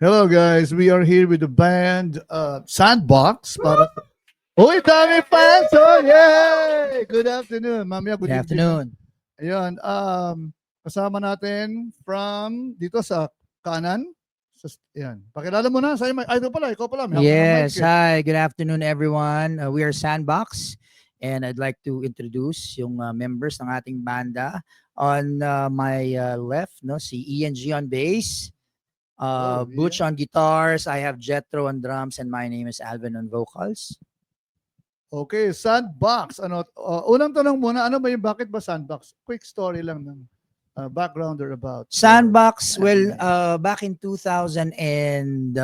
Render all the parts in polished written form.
Hello guys, we are here with the band Sandbox. Para... Uy, dami fans! Oh, yay! Good afternoon. Mamaya, good Good evening. afternoon. Ayun, kasama natin from dito sa kanan. Yan. Pakilala mo na. Sa'yo, ito pala, ikaw pala. May hawak ka ng mic Yes, eh. hi, good afternoon everyone. We are Sandbox and I'd like to introduce yung members ng ating banda. On my left, no, si Ian G on bass, Butch on guitars, I have Jetro on drums, and my name is Alvin on vocals. Okay, Sandbox. Unang tanong muna, ano ba yung bakit ba Sandbox? Quick story lang ng backgrounder about. Sandbox, well, back in 2006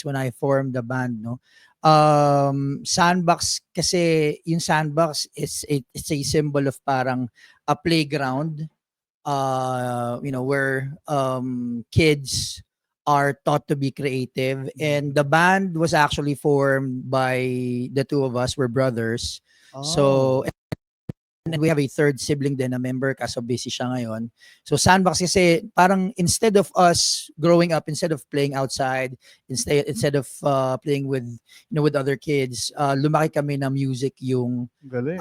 when I formed the band, no, Sandbox kasi yung Sandbox it's a symbol of parang a playground, where kids are taught to be creative, and the band was actually formed by the two of us. We're brothers. So and we have a third sibling din na member kaso busy siya ngayon. So Sandbox kasi parang instead of us growing up, instead of playing outside, instead of playing with with other kids, lumaki kami na music yung Galing.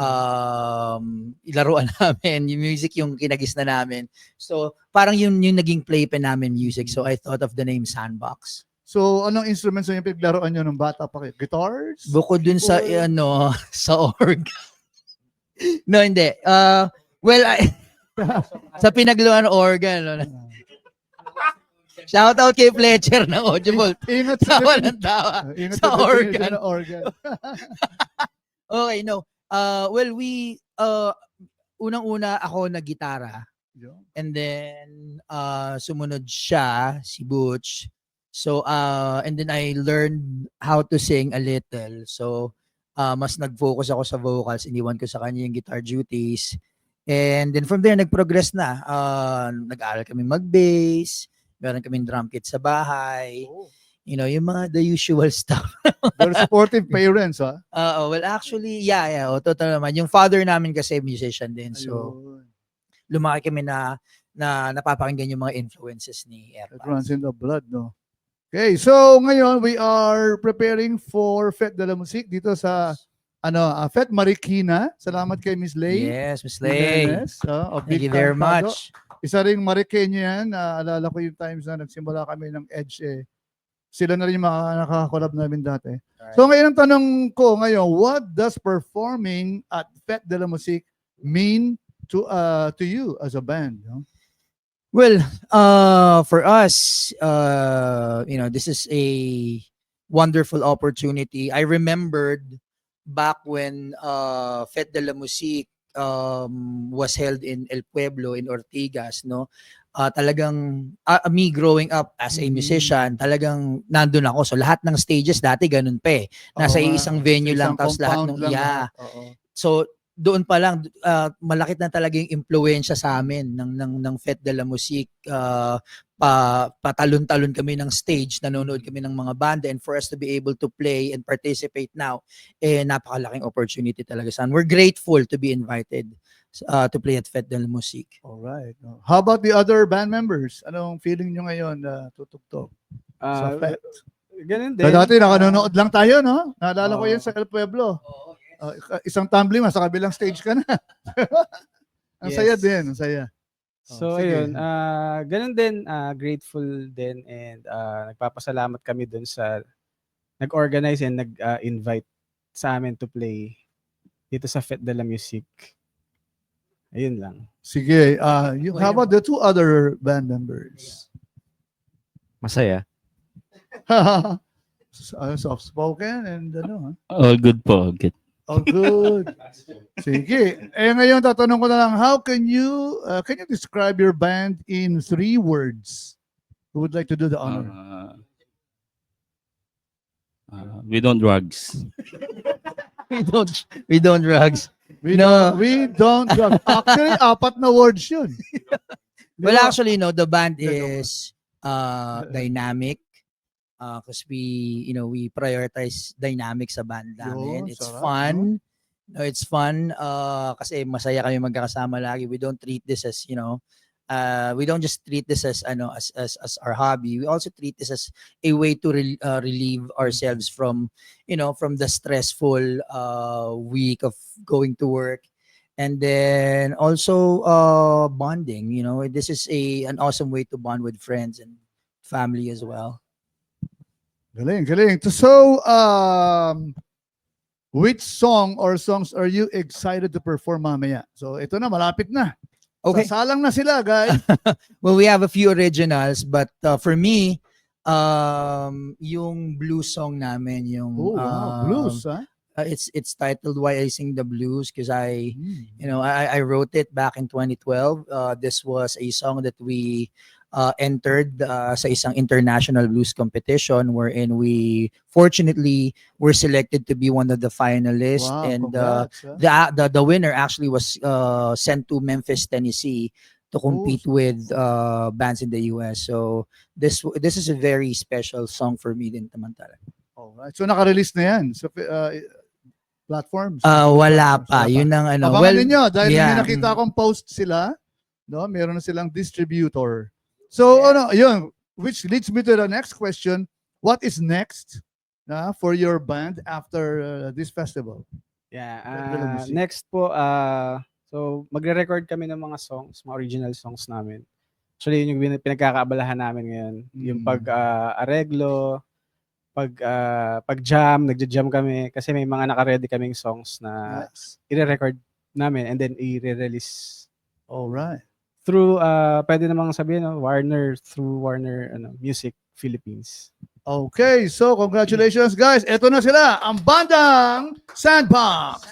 ilaruan namin, yung music yung kinagisna namin. So parang yung naging playpen namin music. So I thought of the name Sandbox. So, anong instruments yung pinaglaruan nyo nung bata pa kayo? Guitars? Bukod dun sa Keyboard? sa org. No, hindi. Well, sa pinagluan ng organ. No? Shout out kay Fletcher ng Audible. Ingat Tawa ng tawa. Ingat Sa organ. organ. Okay, no. Well, unang-una ako nag-gitara. And then, sumunod siya, si Butch. So, and then I learned how to sing a little. So, mas nag-focus ako sa vocals, iniwan ko sa kanya yung guitar duties. And then from there, nag-progress na. Nag-aaral kami mag-bass, meron kaming drum kit sa bahay. Yung mga the usual stuff. Very supportive parents, ha? Well, actually, yeah. Totoo naman. Yung father namin kasi musician din. So, lumaki kami na napapakinggan yung mga influences ni It Erpas. runs in the blood, no? Okay, so ngayon we are preparing for Fête de la Musique dito sa Fête Marikina. Salamat kay Miss Lay. Yes, Miss Lay. Thank you very much. Isa ring Marikenya yan. Alala ko yung times na nagsimula kami ng Edge eh. Sila na rin yung mga nakakolab namin dati. Right. So ngayon ang tanong ko ngayon, what does performing at Fête de la Musique mean to you as a band? No? Well, for us, this is a wonderful opportunity. I remembered back when Fête de la Musique was held in El Pueblo in Ortigas, no? Talagang me growing up as a musician, talagang nandun ako. So lahat ng stages dati ganun pa eh. Nasa isang venue lang, tapos lahat ng So doon pa lang malaki na talaga yung impluwensya sa amin ng Fête de la Musique. Patalon-talon kami ng stage, nanonood kami ng mga banda, and for us to be able to play and participate now, napakalaking opportunity talaga saan. We're grateful to be invited to play at Fête de la Musique. Alright. How about the other band members? Anong feeling nyo ngayon na tutugtog sa Fête? Ganun din. Dati nakanonood lang tayo, no? Naalala ko yan sa El Pueblo. Isang tumbling, sa kabilang stage ka na. Ang saya din, ang saya. So ayun, ganun din, grateful din, and nagpapasalamat kami dun sa nag-organize and nag-invite sa amin to play dito sa Fête de la Musique. Ayun lang. Sige, how about the two other band members? Masaya. Soft-spoken and All good po, good. Oh, good. Sige. Ngayon tatanong ko na lang, how can you describe your band in 3 words? Who would like to do the honor? We don't drugs. We don't drugs. We don't drugs. Actually, 4 na words yun. Well, actually, the band is dynamic. Because we prioritize dynamics sa band namin. It's fun. No, it's fun kasi masaya kami magkakasama lagi. We don't treat this as, We don't just treat this as as our hobby. We also treat this as a way to relieve ourselves from from the stressful week of going to work, and then also bonding. This is an awesome way to bond with friends and family as well. Galing, galing. So, which song or songs are you excited to perform mamaya? So, ito na, malapit na. Okay. Sasalang na sila, guys. Well, we have a few originals, but for me, yung blues song namin, yung Oh, wow. Blues, ha? it's titled "Why I Sing the Blues" because I wrote it back in 2012. This was a song that we entered sa isang international blues competition wherein we fortunately were selected to be one of the finalists, Wow, and congrats, ha? the winner actually was sent to Memphis, Tennessee to compete with bands in the US. So this is a very special song for me din Tamantala. Alright. So, naka-release na yan. So, platforms? Wala pa. Wala pa. Yun ang ano. Abangan ninyo dahil yeah. may nakita akong post sila, no? Meron na silang distributor. So, yun, which leads me to the next question. What is next for your band after this festival? Yeah, Dala music. next po, so magre-record kami ng mga songs, mga original songs namin. Actually, yun yung pinagkakaabalahan namin ngayon. Yung pag-areglo, pag-jam, nagja-jam kami kasi may mga naka-ready kaming songs na Nice. i-record namin and then i-release Alright. through, pwede namang sabihin, through Warner Music Philippines. Okay, so congratulations guys. Ito na sila, ang bandang Sandbox.